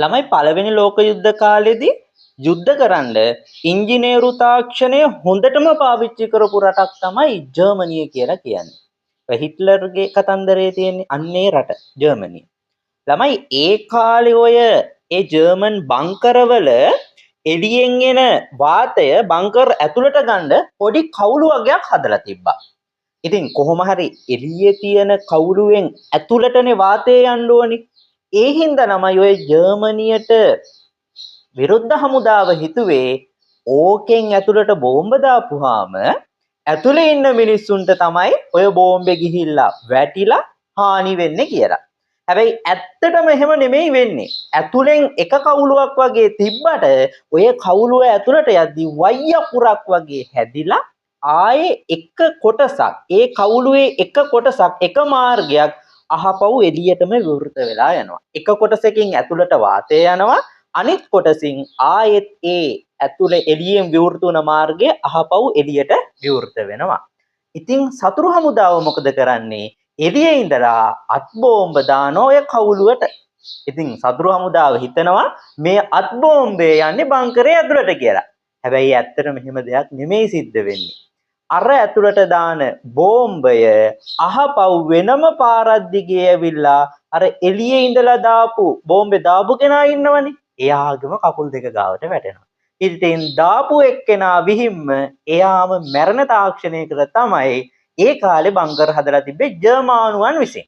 ළමයි පළවෙනි ලෝක යුද්ධ කාලෙදී යුද්ධ කරන්න ඉංජිනේරු තාක්ෂණය හොඳටම පාවිච්චි කරපු රටක් තමයි ජර්මනිය කියලා කියන්නේ. ඔය හිට්ලර්ගේ කතන්දරේ තියෙන්නේ අන්නේ රට ජර්මනිය. ළමයි ඒ කාලේ ඔය ඒ ජර්මන් බංකරවල එළියෙන් එන වාතය බංකර් ඇතුළට ගන්න පොඩි කවුළු වගේක් හදලා තිබ්බා. ඉතින් කොහොම හරි එළියේ තියෙන කවුළුවෙන් ඇතුළටනේ වාතය යන්න ඕනේ. ඒ හින්දා ළමයි ඔය ජර්මනියට විරුද්ධ හමුදාව හිතුවේ ඕකෙන් ඇතුළට බෝම්බ දාපුවාම ඇතුළේ ඉන්න මිනිස්සුන්ට තමයි ඔය බෝම්බේ ගිහිල්ලා වැටිලා හානි වෙන්නේ කියලා. හැබැයි ඇත්තටම එහෙම නෙමෙයි වෙන්නේ. ඇතුළෙන් එක කවුළුවක් වගේ තිබ්බට ඔය කවුළුව ඇතුළට යද්දි වය්යකුරක් වගේ හැදිලා ආයේ එක කොටසක් ඒ කවුළුවේ එක කොටසක් එක මාර්ගයක් අහපව් එළියටම විවෘත වෙලා යනවා. එක කොටසකින් ඇතුළට වාතය යනවා අනිත් කොටසින් ආයෙත් ඒ ඇතුළේ එළියෙන් විවෘත වුණ මාර්ගය අහපව් එළියට විවෘත වෙනවා. ඉතින් සතුරු හමුදාව මොකද කරන්නේ? එළියේ ඉඳලා අත් බෝම්බ දාන ඔය කවුළුවට. ඉතින් සතුරු හමුදාව හිතනවා මේ අත් බෝම්බේ යන්නේ බංකරේ ඇතුළට කියලා. හැබැයි ඇත්තටම එහෙම දෙයක් නෙමෙයි සිද්ධ වෙන්නේ. අර ඇතුළට දාන බෝම්බය අහපව් වෙනම පාරක් දිගේ ඇවිල්ලා අර එළියේ ඉඳලා දාපු බෝම්බේ දාපු කෙනා ඉන්නවනේ. එයාගේම කකුල් දෙක ගාවට වැටෙනවා. ඉතින් දාපු එක්කෙනා විහිම්ම එයාම මැරෙන තාක්ෂණයකට තමයි ඒ කාලේ බංකර් හදලා තිබ්බේ ජර්මානුවන් විසින්.